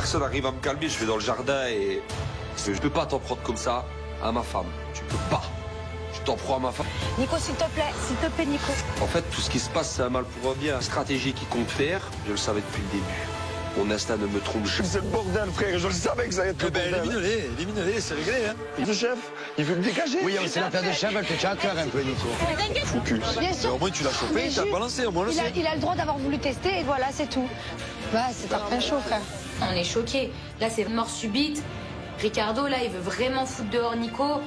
personne n'arrive à me calmer, je vais dans le jardin et... Je peux pas t'en prendre comme ça à ma femme. Tu peux pas. Je t'en prends à ma femme. Nico, s'il te plaît, Nico. En fait, tout ce qui se passe, c'est un mal pour un bien. La stratégie qu'il compte faire, je le savais depuis le début. Mon instinct ne me trompe jamais. C'est le bordel, frère. Je le savais que ça allait être le bordel. Élimine-les, c'est réglé, hein. Le chef, il veut me dégager. Oui, c'est l'affaire de chef, elle te tient à cœur un peu, Nico. Fou cul. Bien sûr. Au moins, tu l'as chauffé, tu l'as balancé, au moins, Il a le droit d'avoir voulu tester et voilà, c'est tout. Bah, c'est tarpin chaud, frère. On est choqués. Là, c'est mort subite. Ricardo, là, il veut vraiment foutre dehors Nico.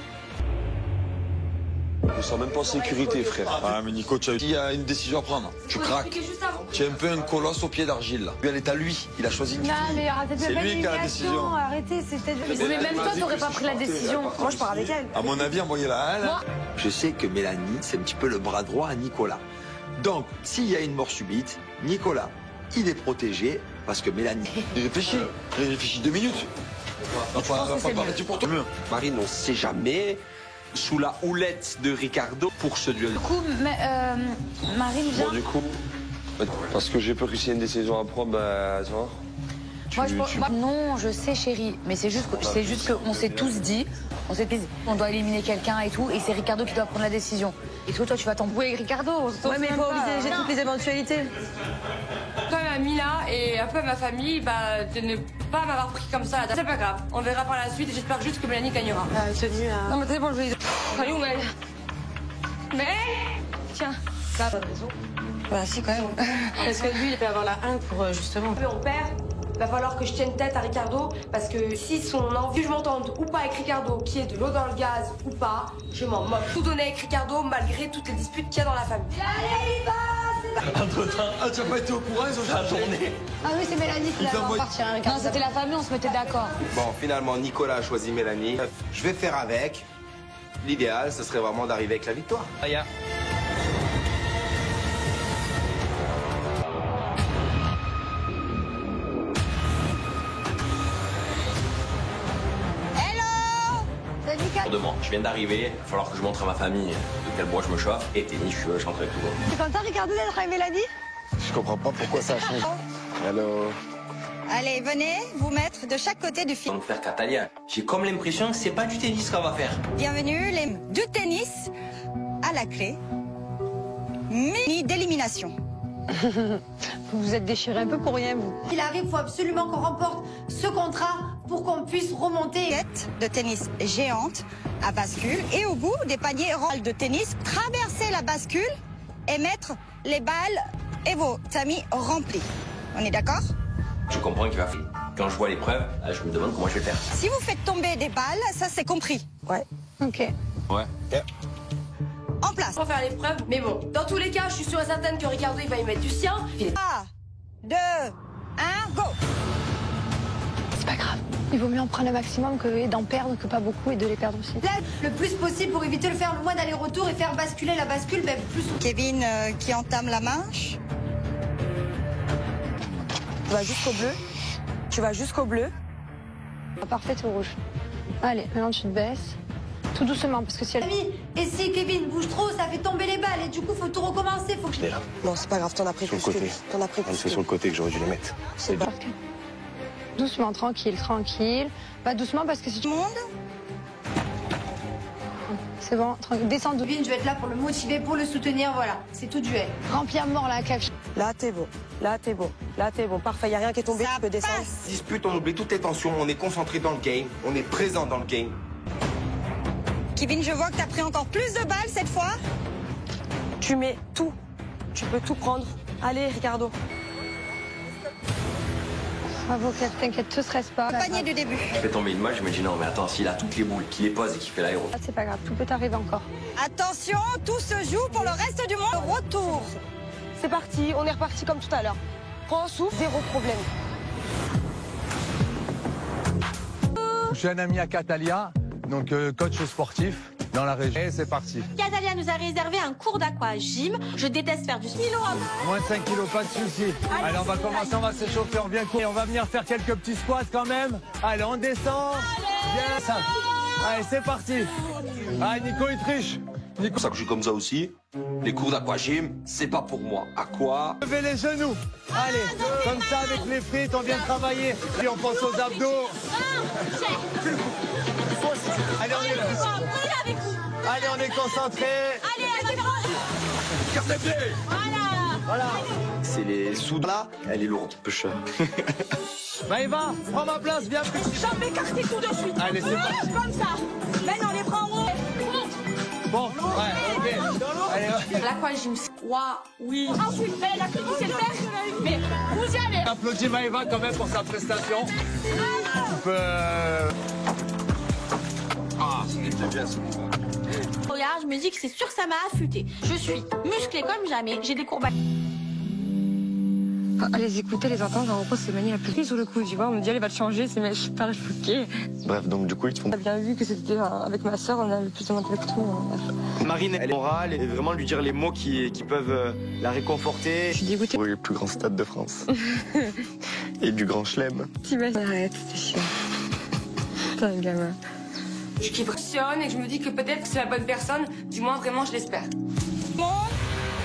Je me sens même pas en sécurité, frère. Ah, mais Nico, il y a une décision à prendre. Tu craques. Tu es un peu un colosse au pied d'argile, là. Lui, elle est à lui. Il a choisi. Non, mais arrêtez de C'est faire lui qui a la décision. Arrêtez, c'était... Mais même toi, t'aurais pas pris la décision. Moi, je pars avec elle. À mon avis, envoyez-la à elle. Je sais que Mélanie, c'est un petit peu le bras droit à Nicolas. Donc, s'il y a une mort subite, Nicolas, il est protégé parce que Mélanie... Il réfléchit. Il réfléchit 2 minutes. On va pas parler pour toi. Marine, on sait jamais. Sous la houlette de Ricardo pour ce duel. Du coup, Marine vient... Bon, du coup, parce que j'ai peur que s'il y a une décision à prendre, bah, tu vois. Non, je sais, chérie, mais c'est juste qu'on s'est tous dit, on doit éliminer quelqu'un et tout, et c'est Ricardo qui doit prendre la décision. Et toi, tu vas t'embrouiller avec Ricardo. Ouais, mais il faut envisager toutes les éventualités. Quand même à Mila et un peu à ma famille, bah, de ne pas m'avoir pris comme ça. C'est pas grave, on verra par la suite et j'espère juste que Mélanie gagnera. Tenue à... Non, mais c'est bon, je vais... Allez, où elle? Mais tiens, ça pas de raison. Bah si, quand même. Parce que lui, il peut avoir la 1 pour justement... On perd. Va falloir que je tienne tête à Ricardo parce que si son envie, je m'entende ou pas avec Ricardo, qui est de l'eau dans le gaz ou pas, je m'en moque. Tout donner avec Ricardo malgré toutes les disputes qu'il y a dans la famille. Allez, Ah, tu n'as pas été au courant, ils ont déjà tourné. Ah oui, c'est Mélanie qui l'a fait partir. Non, c'était la famille, on se mettait d'accord. Bon, finalement, Nicolas a choisi Mélanie. Je vais faire avec. L'idéal, ce serait vraiment d'arriver avec la victoire. Demain, je viens d'arriver, il va falloir que je montre à ma famille de quel bois je me chauffe. Et tennis, je rentre avec tout le monde. C'est content, Ricardo, d'être avec Mélanie? Je comprends pas pourquoi ça a changé. Hello. Allez, venez vous mettre de chaque côté du fil. Donc faire Catalia, j'ai comme l'impression que c'est pas du tennis qu'on va faire. Bienvenue, du tennis à la clé. Mini d'élimination. Vous vous êtes déchiré un peu pour rien, vous. Il arrive, il faut absolument qu'on remporte ce contrat pour qu'on puisse remonter. Tête de tennis géante à bascule et au bout des paniers rolls de tennis, traverser la bascule et mettre les balles et vos amis remplis. On est d'accord? Je comprends qu'il va faire. Quand je vois l'épreuve, je me demande comment je vais faire. Si vous faites tomber des balles, ça c'est compris. Ouais. Ok. Ouais. En place. On va faire l'épreuve, mais bon, dans tous les cas, je suis sûre et certaine que Ricardo, il va y mettre du sien. 3, 2, 1, go! C'est pas grave. Il vaut mieux en prendre un maximum que d'en perdre que pas beaucoup et de les perdre aussi. Là, le plus possible pour éviter de faire le moins d'aller-retour et faire basculer la bascule, ben plus. Kevin qui entame la manche. Tu vas jusqu'au bleu. Tu vas jusqu'au bleu. Parfait, au rouge. Allez, maintenant tu te baisses. Tout doucement, parce que si elle... Et si Kevin bouge trop, ça fait tomber les balles et du coup, faut tout recommencer. Faut que je... Non, c'est pas grave, t'en as pris plus que lui. T'en as pris plus. C'est sur le côté que j'aurais dû les mettre. C'est bien. Doucement, tranquille, tranquille. Pas doucement parce que si tu... Monde. C'est bon, tranquille. Descends doucement. Kevin, je vais être là pour le motiver, pour le soutenir, voilà. C'est tout duel. Remplis à mort la cage. Là, t'es bon. Là, t'es bon. Là, t'es bon. Parfait, y a rien qui est tombé, tu peux descendre. Dispute, on oublie toutes les tensions, on est concentré dans le game, on est présent dans le game. Kevin, je vois que t'as pris encore plus de balles cette fois. Tu mets tout. Tu peux tout prendre. Allez, Ricardo. Bravo, t'inquiète, te stresse pas. Panier du début. Je fais tomber une main, je me dis non, mais attends, s'il a toutes les boules, qu'il les pose et qu'il fait l'aéro. C'est pas grave, tout peut arriver encore. Attention, tout se joue pour le reste du monde. Retour. C'est parti, on est reparti comme tout à l'heure. Prends un souffle, zéro problème. Je suis un ami à Catalia, donc coach sportif dans la région. Et c'est parti. Catalia nous a réservé un cours d'aquagym. Je déteste faire du ski. Moins de 5 kilos, pas de soucis. Allez, on va commencer, on va s'échauffer, on vient courir. On va venir faire quelques petits squats quand même. Allez, on descend. Bien ça. Allez, c'est parti. Allez, Nico, il triche. C'est pour ça que je suis comme ça aussi. Les cours d'aquagym, c'est pas pour moi. À quoi? Levez les genoux. Allez, comme ça avec les frites, on vient travailler. Puis on pense aux abdos. Allez, on est Allez, on est concentrés. Allez, Voilà. C'est les sous là. Elle est lourde, peu cher. Maëva, prends ma place, viens plus. Jambes écartées tout de suite. Allez, c'est parti. Comme ça. Maintenant, les bras en haut. Bon, ouais, ok. Allez, L'aquagym, oui. Ensuite, elle a que vous savez le faire. Mais vous y allez. applaudis Maëva quand même pour sa prestation. Tu peux... Ah, c'était bien ça. Regarde, je me dis que c'est sûr que ça m'a affûté. Je suis musclée comme jamais, j'ai des courbatures. À les écouter, les entendre, en gros, c'est Mani la plus prise sur le coup, tu vois. On me dit, elle va te changer, c'est super choquée. Bref, donc du coup, ils te font... On a bien vu que c'était avec ma soeur, on a le plus de monde avec tout. Marine, elle est morale et vraiment lui dire les mots qui peuvent la réconforter. Je suis dégoûtée. Oui, le plus grand stade de France. Et du grand chelem. Arrête, c'est chiant. Putain, gamin. Je kiffe et que je me dis que peut-être que c'est la bonne personne, du moins vraiment je l'espère. Bon,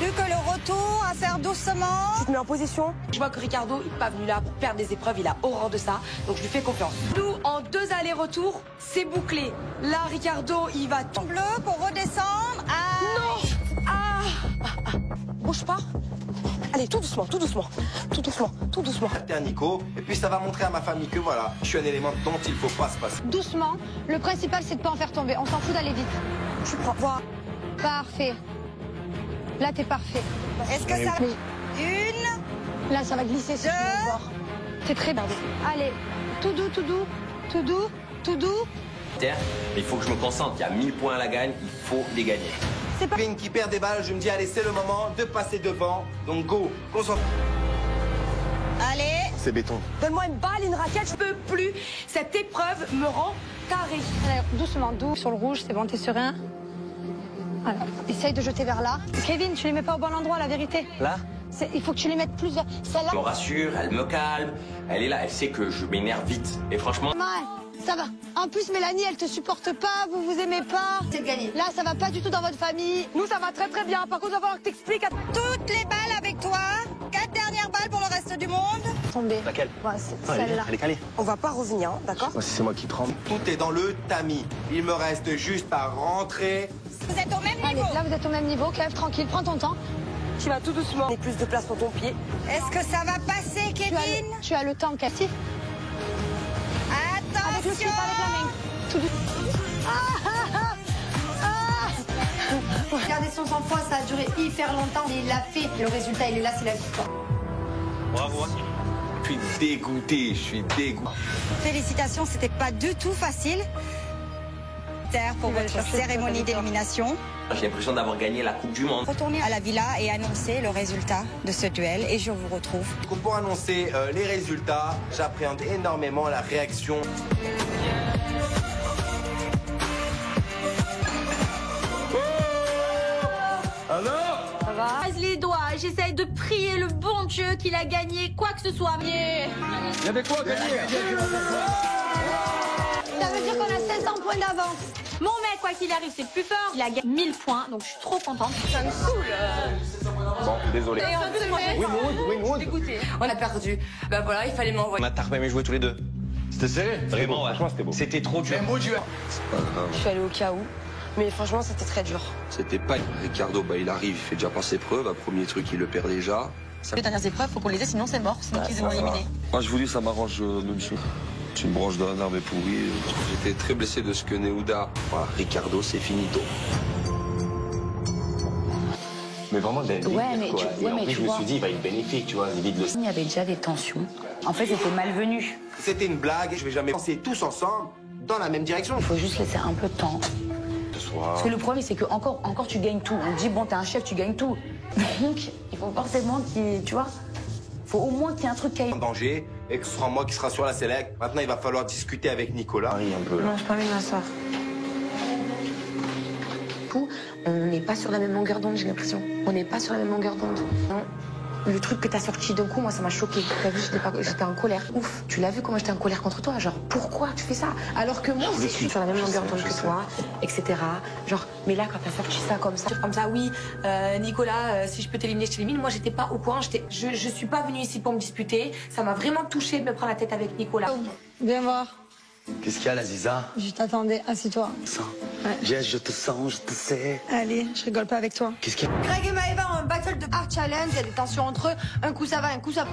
plus que le retour à faire doucement. Tu te mets en position. Je vois que Ricardo, il n'est pas venu là pour perdre des épreuves, il a horreur de ça, donc je lui fais confiance. Nous, en 2 allers-retours, c'est bouclé. Là, Ricardo, il va... Bleu pour redescendre. Ah. Non. Ah. Bouge pas. Allez, tout doucement, tout doucement. Tout doucement, tout doucement. T'es un Nico, et puis ça va montrer à ma famille que voilà, je suis un élément dont il faut pas se passer. Doucement, le principal c'est de pas en faire tomber. On s'en fout d'aller vite. Tu prends. Voilà. Parfait. Là, t'es parfait. Est-ce que ça... Une... Là, ça va glisser si tu veux voir. C'est très bien. Allez, tout doux, tout doux, tout doux, tout doux. Mais il faut que je me concentre. Il y a 1000 points à la gagne, il faut les gagner. C'est pas une qui perd des balles, je me dis allez, c'est le moment de passer devant. Donc go, concentre. Allez. C'est béton. Donne-moi une balle, une raquette. Je peux plus. Cette épreuve me rend taré. Alors, doucement, doux. Sur le rouge, c'est bon, t'es serein. Voilà. Essaye de jeter vers là. Kevin, tu les mets pas au bon endroit, la vérité. Là? Il faut que tu les mettes plus vers... Celle-là. Elle me rassure, elle me calme. Elle est là, elle sait que je m'énerve vite. Et franchement... Ça va. En plus, Mélanie, elle te supporte pas, vous vous aimez pas. C'est gagné. Là, ça va pas du tout dans votre famille. Nous, ça va très très bien. Par contre, il va falloir que t'expliques à... Toutes les balles avec toi. 4 dernières balles pour le reste du monde. Tomber. Laquelle? Ouais, c'est celle-là. Elle est calée. On va pas revenir, d'accord? Moi, si c'est moi qui tremble. Tout est dans le tamis. Il me reste juste à rentrer. Vous êtes au même Allez, niveau. là, vous êtes au même niveau. Kev, tranquille, prends ton temps. Tu vas tout doucement. Et plus de place pour ton pied. Est-ce que ça va passer, Kevin? Tu as le temps, Cassie. Avec le slip, avec la main. Tout Regardez son sang-froid, ça a duré hyper longtemps. Il l'a fait. Le résultat, il est là, c'est la victoire. Bravo. Je suis dégoûté, je suis dégoûté. Félicitations, c'était pas du tout facile. Pour votre cérémonie d'élimination. J'ai l'impression d'avoir gagné la Coupe du Monde. Retournez à la villa et annoncez le résultat de ce duel et je vous retrouve. Pour annoncer les résultats, j'appréhende énormément la réaction. Alors? Ça va? Croise les doigts, j'essaye de prier le bon Dieu qu'il a gagné quoi que ce soit. Mais... Il y avait quoi à gagner? Ça veut dire qu'on a 700 points d'avance. Mon mec, quoi qu'il arrive, c'est le plus fort. Il a gagné 1000 points, donc je suis trop contente. Ça me saoule. Bon, désolé. On a perdu. Ben voilà, il fallait m'envoyer. On a tard même joué tous les deux. C'était serré. Vraiment, ouais. Franchement, c'était beau. C'était trop dur. Je suis allée au cas où. Mais franchement, c'était très dur. C'était pas... Ricardo, il arrive, il fait déjà pas ses preuves. Un premier truc, il le perd déjà. Les dernières épreuves, faut qu'on les ait, sinon c'est mort. C'est nous qui les avons éliminés. Moi, je vous dis, ça m'arrange même si une branche d'un arbre est pourrie. J'étais très blessé de ce que Neuda. Voilà, Ricardo, c'est finito. Mais vraiment, mais je me suis dit, il va être bénéfique, tu vois, limite le... Il y avait déjà des tensions. En fait, c'était malvenu. C'était une blague, je vais jamais penser tous ensemble dans la même direction. Il faut juste laisser un peu de temps. Parce que le problème, c'est que encore tu gagnes tout. On dit, bon, t'es un chef, tu gagnes tout. Donc, il faut forcément tu vois, faut au moins qu'il y ait un truc qui aille. En danger, et que ce sera moi qui sera sur la select. Maintenant, il va falloir discuter avec Nicolas. Oui, un peu, là. Non, j'ai pas envie de m'asseoir. On n'est pas sur la même longueur d'onde, j'ai l'impression. On n'est pas sur la même longueur d'onde. Non. Le truc que t'as sorti d'un coup, moi, ça m'a choqué. T'as vu, j'étais en colère. Ouf, tu l'as vu comment j'étais en colère contre toi? Genre, pourquoi tu fais ça? Alors que moi, je suis sur la même longueur d'onde que toi, etc. Genre, mais là, quand t'as sorti ça, oui, Nicolas, si je peux t'éliminer, je t'élimine. Moi, j'étais pas au courant. Je suis pas venue ici pour me disputer. Ça m'a vraiment touchée de me prendre la tête avec Nicolas. Viens voir. Qu'est-ce qu'il y a, la Ziza? Je t'attendais, assis-toi. Ça. Ouais. Jess, je te sens, je te sais. Allez, je rigole pas avec toi. Qu'est-ce qu'il y a? Greg et Maëva ont un battle de art challenge, il y a des tensions entre eux. Un coup ça va, un coup ça...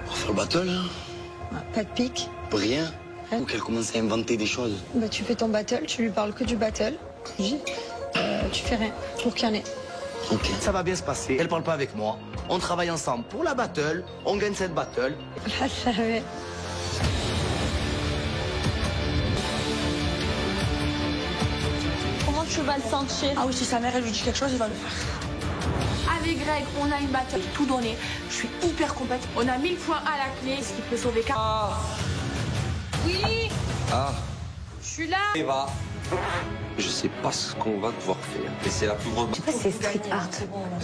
On va faire le battle, hein? Pas de pique. Rien. Hein? Ou qu'elle commence à inventer des choses. Bah tu fais ton battle, tu lui parles que du battle. Tu fais rien, pour qu'il y en ait. Ok. Ça va bien se passer, elle parle pas avec moi. On travaille ensemble pour la battle, on gagne cette battle. Là, je savais. Comment tu vas le sentir? Ah oui, si sa mère elle lui dit quelque chose, il va le faire. Avec Greg, on a une battle, tout donné. Je suis hyper compétente. On a 1000 points à la clé, ce qui peut sauver 4. Oui. Ah. Je suis là. Eva. Je sais pas ce qu'on va devoir faire, mais c'est la plus grande... Je sais pas si c'est street art,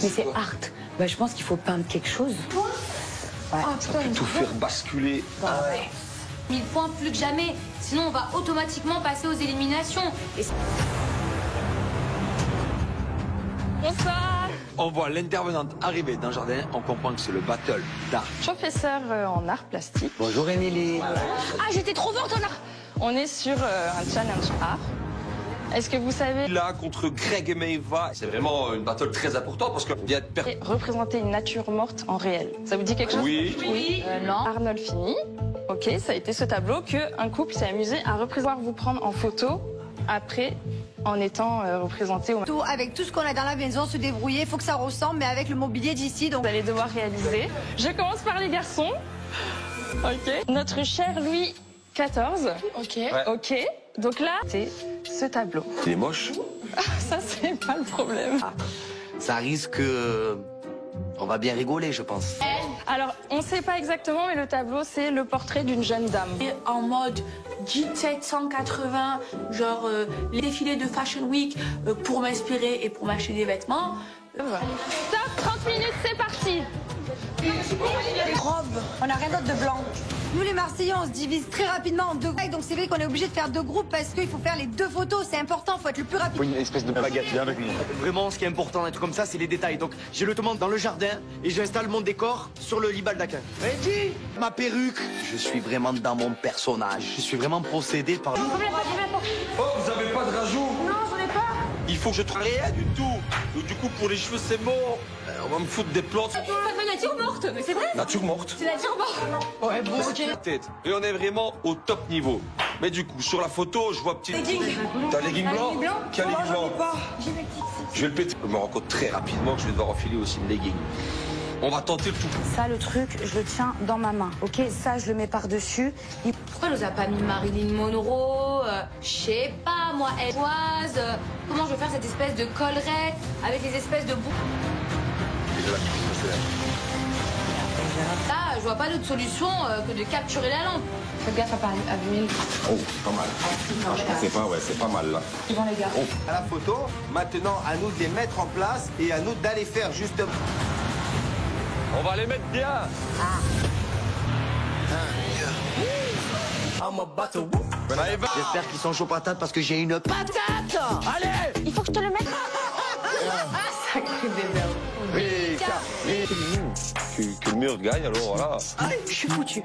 mais c'est art. Bah, je pense qu'il faut peindre quelque chose. Ouais. Ça peut tout faire basculer. Ah ouais. 1000 points plus que jamais. Sinon, on va automatiquement passer aux éliminations. Et... Bonsoir. On voit l'intervenante arriver dans le jardin, on comprend que c'est le battle d'art. Professeur en art plastique. Bonjour, Émilie. Ah, j'étais trop forte en art. On est sur un challenge art. Est-ce que vous savez... Là, contre Greg et Maëva, c'est vraiment une battle très importante parce qu'on vient de représenter une nature morte en réel. Ça vous dit quelque chose? Oui. Oui. Non. Arnolfini. Ok, ça a été ce tableau qu'un couple s'est amusé à représenter, vous prendre en photo après en étant représenté au... Avec tout ce qu'on a dans la maison, se débrouiller, il faut que ça ressemble, mais avec le mobilier d'ici, donc... Vous allez devoir réaliser. Je commence par les garçons. Ok. Notre cher Louis XIV. Ok. Ouais. Ok. Donc là, c'est ce tableau. Il est moche. Ça, c'est pas le problème. Ça risque... On va bien rigoler, je pense. Alors, on sait pas exactement, mais le tableau, c'est le portrait d'une jeune dame. En mode 1780, genre les défilés de Fashion Week pour m'inspirer et pour m'acheter des vêtements. Stop, 30 minutes, c'est parti. Robe, on n'a rien d'autre de blanc. Nous les Marseillais, on se divise très rapidement en deux groupes, donc c'est vrai qu'on est obligé de faire deux groupes parce qu'il faut faire les deux photos, c'est important, il faut être le plus rapide. Une espèce de baguette, viens avec moi. Vraiment, ce qui est important dans un truc comme ça, c'est les détails. Donc, je le demande dans le jardin et j'installe mon décor sur le lit baldaquin. Ready? Ma perruque. Je suis vraiment dans mon personnage. Je suis vraiment possédé par... Oh, vous avez pas de rajout? Non, j'en ai pas. Il faut que je travaille rien du tout. Donc, du coup, pour les cheveux, c'est mort. On va me foutre des plantes. La nature morte, mais c'est vrai. Nature morte. C'est nature morte. Ouais, bon, ok. Tête. Et on est vraiment au top niveau. Mais du coup, sur la photo, je vois petit... Legging. T'as un legging blanc? Quel legging blanc? J'ai mes petites. Je vais le péter. Je me rends compte très rapidement que je vais devoir enfiler aussi le legging. On va tenter le tout. Ça, le truc, je le tiens dans ma main, ok? Ça, je le mets par-dessus. Pourquoi elle nous a pas mis Marilyn Monroe? Je sais pas, moi, Edouard. Comment je vais faire cette espèce de collerette avec les espèces de boucles? Là, je vois pas d'autre solution que de capturer la lampe. Faites gaffe à pas abîmer le... Oh, pas mal. C'est pas mal là. Ils vont les gars. À la photo, maintenant à nous de les mettre en place et à nous d'aller faire justement. On va les mettre bien. J'espère qu'ils sont chauds patates parce que j'ai une patate. Allez. Il faut que je te le mette. Sacré bébé. Que le mur gagne, alors voilà. Je suis foutu.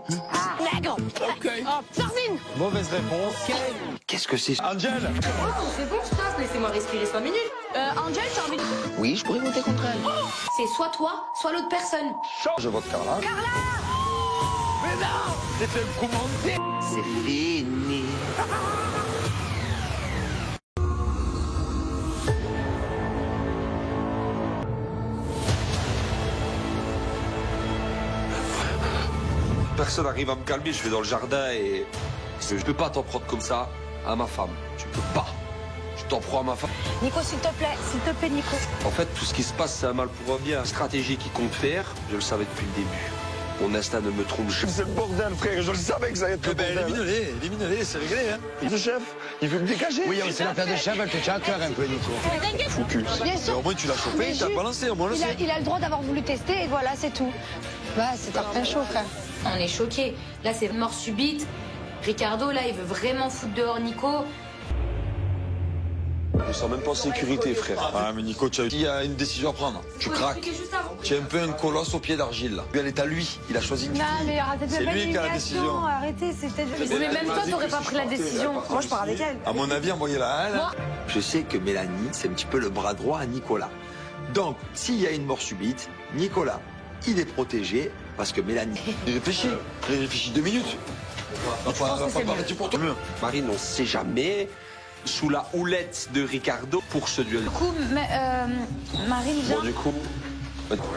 Nègre. Ok. Oh, Tarzine. Mauvaise réponse. Qu'est-ce que c'est? Angel. C'est bon, stop, laissez-moi respirer 5 minutes. Angel, j'ai envie de... Oui, je pourrais voter contre elle. C'est soit toi, soit l'autre personne. Je vote Carla. Mais non, c'était le commenté. C'est fini. Personne n'arrive à me calmer, je vais dans le jardin et... Je peux pas t'en prendre comme ça à ma femme. Tu peux pas. Je t'en prends à ma femme. Nico, s'il te plaît, Nico. En fait, tout ce qui se passe, c'est un mal pour un bien. La stratégie qu'il compte faire, je le savais depuis le début. Mon instinct ne me trompe jamais. C'est le bordel, frère. Je le savais que ça allait être le bordel. Élimine-les, c'est réglé, hein. Le chef, il veut me dégager. Oui, c'est la paire de chef, elle te tient à cœur un peu, Nico. Foutu. Bien sûr. Au moins, tu l'as chauffé, tu l'as balancé, au moins le sait. Il a le droit d'avoir voulu tester et voilà, c'est tout. Bah, c'est un chaud, frère. On est choqués. Là, c'est mort subite. Ricardo, là, il veut vraiment foutre dehors Nico. Je me sens même pas en sécurité, frère. Ah, mais Nico, il y a une décision à prendre. Tu craques. Tu es un peu un colosse au pied d'argile, là. Lui, elle est à lui. Il a choisi. Non, mais arrêtez de C'est faire lui qui a la décision. Arrêtez, c'est peut-être... Mais même toi, t'aurais pas pris la décision. Moi, je pars avec elle. À mon avis, envoyez-la à elle. Je sais que Mélanie, c'est un petit peu le bras droit à Nicolas. Donc, s'il y a une mort subite, Nicolas, il est protégé parce que Mélanie. Il réfléchit 2 minutes. On va pas parler pour toi. Marine, on sait jamais. Sous la houlette de Ricardo pour ce duel. Du coup, Marine vient. Bon, du coup,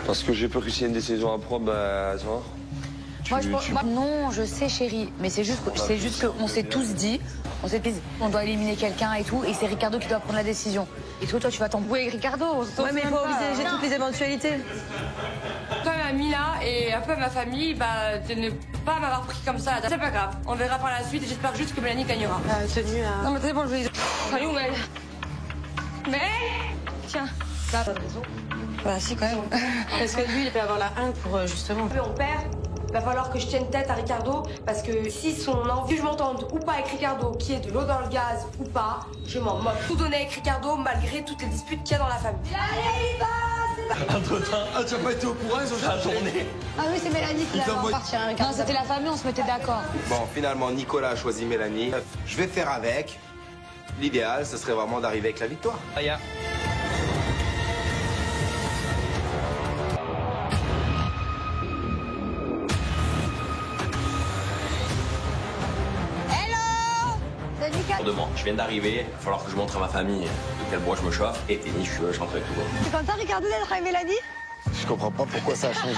parce que j'ai peur que s'il y a une décision à prendre, bah, tu vois. Non, je sais, chérie, mais c'est juste qu'on s'est tous dit, on doit éliminer quelqu'un et tout, et c'est Ricardo qui doit prendre la décision. Et toi, tu vas t'embrouiller avec Ricardo. Ouais, mais il faut envisager toutes les éventualités. Quand même à Mila et un peu à ma famille, bah, de ne pas m'avoir pris comme ça. C'est pas grave, on verra par la suite et j'espère juste que Mélanie gagnera. Tenue à... Non, mais c'est bon, je vais... Salut, où elle? Mais... Tiens. T'as raison. Bah si, quand même. Parce que lui, il peut avoir la 1 pour justement... On perd. Il va falloir que je tienne tête à Ricardo parce que si son envie, je m'entende ou pas avec Ricardo, qui est de l'eau dans le gaz ou pas, je m'en moque. Tout donner avec Ricardo malgré toutes les disputes qu'il y a dans la famille. Allez, Entre-temps, tu n'as pas été au courant, ils ont déjà tourné. Ah oui, c'est Mélanie qui l'a fait partir. Non, c'était la famille, on se mettait d'accord. Bon, finalement, Nicolas a choisi Mélanie. Je vais faire avec. L'idéal, ce serait vraiment d'arriver avec la victoire. Aya. Demain, je viens d'arriver, il va falloir que je montre à ma famille de quel bois je me chauffe. Et tennis, je rentre avec tout le monde. C'est content, Ricardo, d'être avec Mélanie? Je comprends pas pourquoi ça a changé.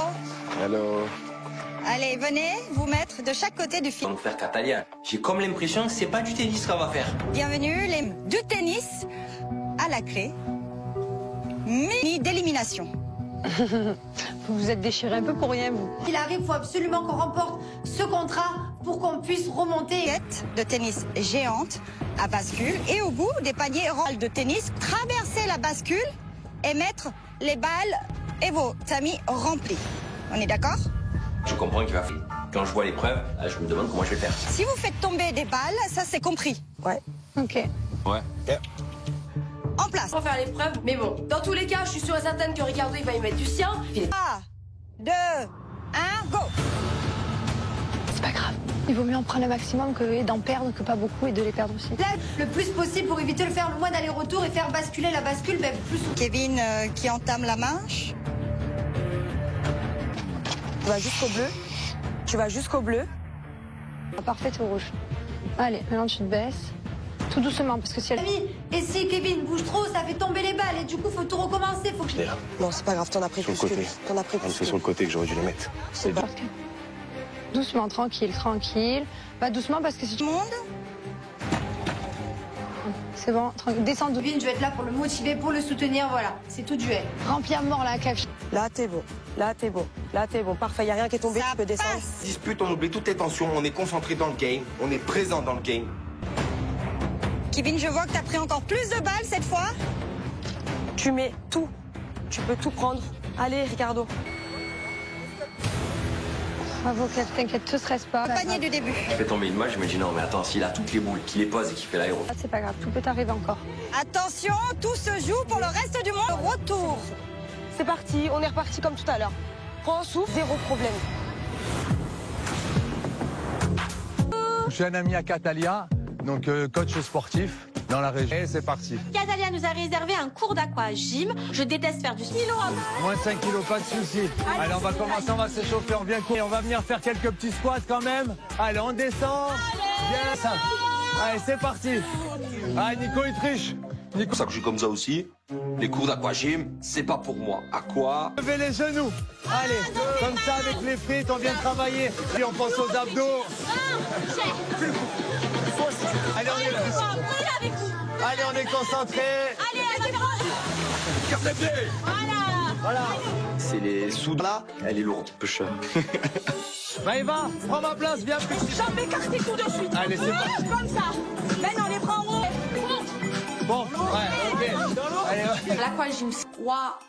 Hello. Allez, venez vous mettre de chaque côté du fil. On va faire Catalia. J'ai comme l'impression que c'est pas du tennis qu'on va faire. Bienvenue, du tennis à la clé. Mini d'élimination. Vous vous êtes déchiré un peu pour rien, vous. Il arrive, il faut absolument qu'on remporte ce contrat pour qu'on puisse remonter. Tête de tennis géante à bascule et au bout des paniers rolls de tennis, traverser la bascule et mettre les balles et vos amis remplis. On est d'accord? Je comprends qu'il va faire. Quand je vois l'épreuve, je me demande comment je vais faire. Si vous faites tomber des balles, ça c'est compris. Ouais. Ok. Ouais. En place. On va faire l'épreuve, mais bon, dans tous les cas, je suis sûre et certaine que Ricardo, il va y mettre du sien. 3, 2, 1, go! C'est pas grave. Il vaut mieux en prendre le maximum que d'en perdre, que pas beaucoup, et de les perdre aussi. Là, le plus possible pour éviter de faire le moins d'aller-retour et faire basculer la bascule, ben plus. Kevin qui entame la manche. Tu vas jusqu'au bleu. Tu vas jusqu'au bleu. Parfait, au rouge. Allez, maintenant tu te baisses. Tout doucement, parce que si elle... Et si Kevin bouge trop, ça fait tomber les balles et du coup, faut tout recommencer. Faut que je... Non, c'est pas grave, t'en as pris plus que lui. T'en as pris plus. C'est sur le côté que j'aurais dû les mettre. C'est bon. Doucement, tranquille, tranquille. Va doucement parce que si tu... Monde. C'est bon, descends doucement. Kevin, je vais être là pour le motiver, pour le soutenir, voilà. C'est tout duel. Remplis à mort la cave. Là, t'es bon. Là, t'es bon. Là, t'es bon. Parfait, y a rien qui est tombé, tu peux descendre. Dispute, on oublie toutes les tensions, on est concentré dans le game, on est présent dans le game. Kevin, je vois que t'as pris encore plus de balles cette fois. Tu mets tout. Tu peux tout prendre. Allez, Ricardo. Bravo, t'inquiète, te stresse pas. Le panier du début. Je fais tomber une main, je me dis non, mais attends, s'il a toutes les boules, qu'il les pose et qu'il fait l'aéro. C'est pas grave, tout peut t'arriver encore. Attention, tout se joue pour le reste du monde. Retour. C'est parti, on est reparti comme tout à l'heure. Prends un souffle, zéro problème. Je suis un ami à Catalia, donc coach sportif dans la région. Et c'est parti. Catalia nous a réservé un cours d'aquagym. Je déteste faire du ski. Moins 5 kilos, pas de souci. Allez, on va commencer, on va s'échauffer, on vient courir. On va venir faire quelques petits squats quand même. Allez, on descend. Bien ça. Allez, c'est parti. Allez, Nico, il triche. C'est pour ça que je suis comme ça aussi. Les cours d'aquagym, c'est pas pour moi. À quoi? Levez les genoux. Allez, comme ça avec les frites, on vient travailler. Et on pense aux abdos. Allez, on est là. Allez, on est concentré. Allez, on va faire... Regardez. Voilà. Voilà. C'est les sous là. Elle est lourde, peu cher. Maëva, prends ma place, viens plus. Jambes écartées tout de suite. Allez, c'est parti. Comme ça. Maintenant, les bras en haut. Bon, ouais, ok. Allez, L'aquagym,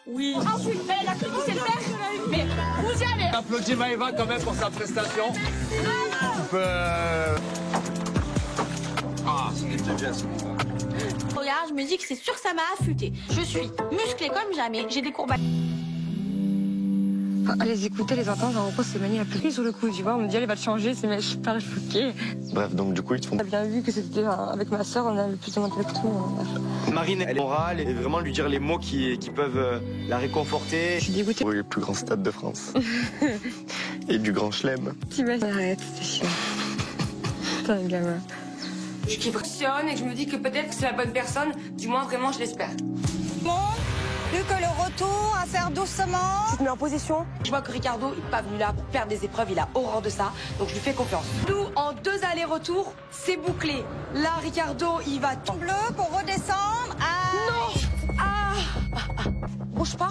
oui. Ensuite, mais la clé, c'est le faire. Mais vous y allez. applaudis Maëva quand même pour sa prestation. On peut... Ah, c'était bien ce Regarde, je me dis que c'est sûr que ça m'a affûté. Je suis musclée comme jamais, j'ai des courbatures. À les écouter, les entendre, en gros, c'est Mani la plus prise sur le coup, tu vois. On me dit, elle va te changer, c'est super choquée. Bref, donc du coup, ils te font... On a bien vu que c'était avec ma soeur, on a le plus de mental que tout. Marine, elle est morale et vraiment lui dire les mots qui peuvent la réconforter. Je suis dégoûtée. Oui, le plus grand stade de France. Et du grand chelem. T'imagines, arrête, c'est chiant. Putain, gamin. Je kiffe et que je me dis que peut-être que c'est la bonne personne, du moins vraiment je l'espère. Bon, plus que le retour à faire doucement. Tu te mets en position. Je vois que Ricardo, il n'est pas venu là pour perdre des épreuves, il a horreur de ça, donc je lui fais confiance. Nous, en 2 allers-retours, c'est bouclé. Là, Ricardo, il va En bleu pour redescendre. Ah. Non. Ah. Bouge pas.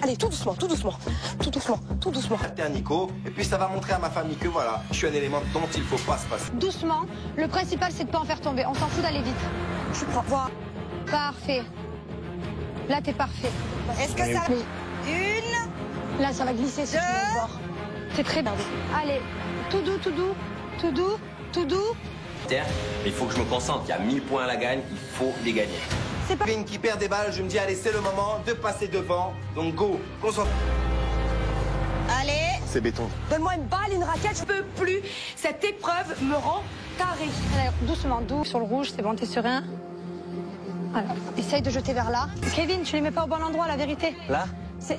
Allez, tout doucement, tout doucement. Tout doucement, tout doucement. Terre Nico, et puis ça va montrer à ma famille que voilà, je suis un élément dont il faut pas se passer. Doucement. Le principal, c'est de pas en faire tomber. On s'en fout d'aller vite. Je prends. Voilà. Parfait. Là, t'es parfait. Est-ce que ça... Une... Là, ça va glisser si tu veux voir. C'est très bien. Allez, tout doux, tout doux, tout doux, tout doux. Terre, il faut que je me concentre. Il y a 1000 points à la gagne, il faut les gagner. C'est pas une qui perd des balles, je me dis allez, c'est le moment de passer devant. Donc go, concentre. Allez. C'est béton. Donne-moi une balle, une raquette, je peux plus. Cette épreuve me rend taré. Allez, doucement, doux. Sur le rouge, c'est bon, t'es serein. Voilà. Essaye de jeter vers là. Kevin, tu les mets pas au bon endroit, la vérité. Là?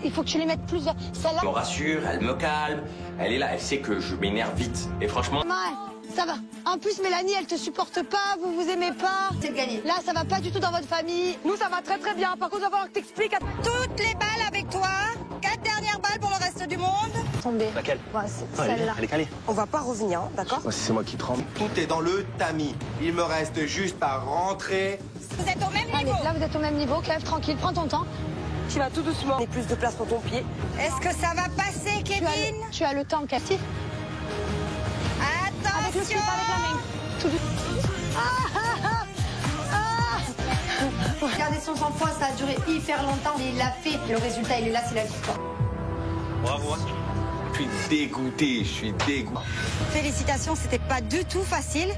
Il faut que tu les mettes plus vers... Celle-là. Elle me rassure, elle me calme. Elle est là, elle sait que je m'énerve vite. Et franchement... Ouais, ça va. En plus, Mélanie, elle te supporte pas, vous vous aimez pas. C'est le gagné. Là, ça va pas du tout dans votre famille. Nous, ça va très très bien. Par contre, il va falloir que t'expliques à... Toutes les balles avec toi. 4 dernières balles pour le reste du monde. Tomber. Laquelle? Ouais, c'est celle-là. Elle est calée. On va pas revenir, d'accord? Ouais, c'est moi qui tremble. Tout est dans le tamis. Il me reste juste à rentrer. Vous êtes au même Allez, niveau. là, vous êtes au même niveau. Kev, tranquille, prends ton temps. Tu vas tout doucement. Et plus de place pour ton pied. Est-ce que ça va passer, Kevin? Tu as le temps, Kev. Si. Avec le pied, Attention. pas avec la main. Tout Regardez son sang-froid, ça a duré hyper longtemps. Il l'a fait. Le résultat, il est là, c'est la victoire. Bravo. Je suis dégoûté, je suis dégoûté. Félicitations, c'était pas du tout facile.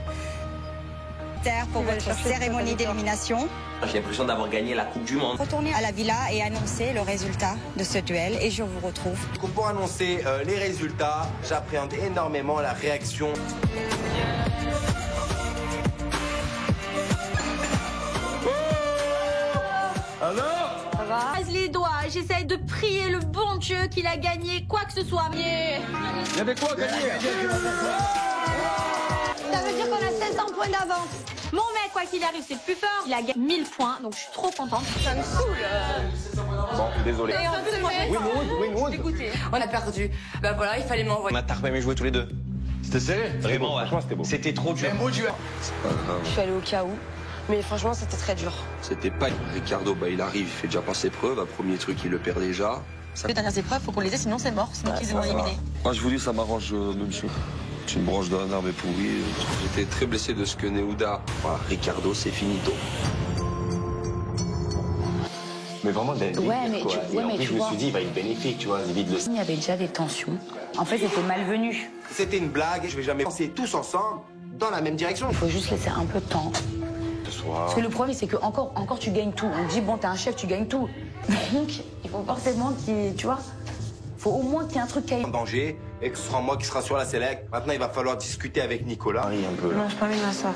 Terre pour votre cérémonie d'élimination. J'ai l'impression d'avoir gagné la Coupe du Monde. Retournez à la villa et annoncez le résultat de ce duel et je vous retrouve. Pour annoncer les résultats, j'appréhende énormément la réaction. Alors? Ça va? Croise les doigts, j'essaye de prier le bon Dieu qu'il a gagné quoi que ce soit. Mais... Il y avait quoi à gagner? Ça veut dire qu'on a 700 points d'avance. Mon mec, quoi qu'il arrive, c'est le plus fort. Il a gagné 1000 points, donc je suis trop contente. Ça me saoule. Bon, désolé. Et on peut Win-win. Dégoûté. On a perdu. Bah voilà, il fallait On m'envoyer. a tard même joué tous les deux. C'était serré? Vraiment, ouais. Franchement, c'était beau. C'était trop dur. Je suis allée au cas où. Mais franchement, c'était très dur. C'était pas... Ricardo, bah, il arrive, il fait déjà pas ses preuves. Un premier truc, il le perd déjà. Les dernières épreuves, faut qu'on les ait, sinon c'est mort. Sinon qu'ils vont éliminer. Moi, je vous dis, ça m'arrange même si une branche d'un arbre est pourrie. J'étais très blessé de ce que Neouda. Voilà, Ricardo, c'est finito. Mais vraiment, Ouais, mais quoi. tu- ouais, Et en mais plus, tu je me vois. suis dit, il va être bénéfique, tu vois, vide le... Il y avait déjà des tensions. En fait, c'était malvenu. C'était une blague, je vais jamais penser tous ensemble dans la même direction. Il faut juste laisser un peu de temps. Ce soir... Parce que le problème, c'est que encore tu gagnes tout. On te dit, bon, t'es un chef, tu gagnes tout. Donc, il faut forcément tu vois, faut au moins qu'il y ait un truc qui aille. En danger et que ce sera moi qui sera sur la select. Maintenant, il va falloir discuter avec Nicolas. Un peu, là. Non, j'ai pas envie de m'asseoir.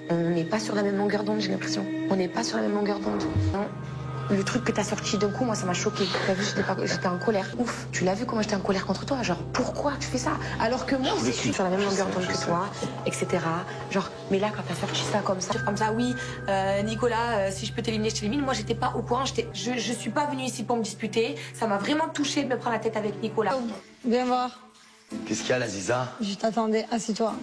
On n'est pas sur la même longueur d'onde, j'ai l'impression. On n'est pas sur la même longueur d'onde. Non. Le truc que t'as sorti d'un coup, moi, ça m'a choqué. T'as vu, j'étais en colère. Ouf, tu l'as vu comment j'étais en colère contre toi. Genre, pourquoi tu fais ça? Alors que moi aussi, je suis sur la même longueur d'onde que toi, etc. Genre, mais là, quand t'as sorti ça comme ça, oui, Nicolas, si je peux t'éliminer, je t'élimine. Moi, j'étais pas au courant. Je suis pas venue ici pour me disputer. Ça m'a vraiment touchée de me prendre la tête avec Nicolas. Viens voir. Qu'est-ce qu'il y a, la Ziza? Je t'attendais, assis-toi.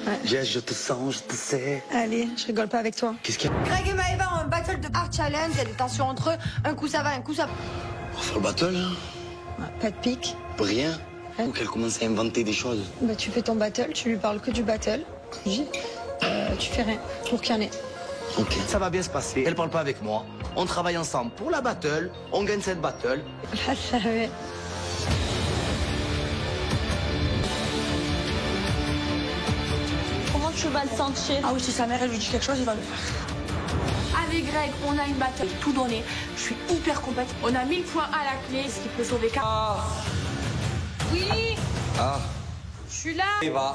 Ouais. Jess, je te sens, je te sais. Allez, je rigole pas avec toi. Qu'est-ce qu'il y a? Greg et Maëva ont un battle de art challenge, il y a des tensions entre eux. Un coup ça va, un coup ça... On va faire le battle, hein? Ouais, pas de pique. Pour rien. Ouais. Ou qu'elle commence à inventer des choses. Bah tu fais ton battle, tu lui parles que du battle. Tu fais rien, pour qu'il y en ait. Ok. Ça va bien se passer. Elle parle pas avec moi. On travaille ensemble pour la battle. On gagne cette battle. Je savais. Comment tu vas le sentir? Ah oui, si sa mère elle lui dit quelque chose, il va le faire. Avec Greg, on a une bataille, tout donné. Je suis hyper compétente. On a 1000 points à la clé, ce qui peut sauver 4. Oui. Ah. Je suis là. Eva.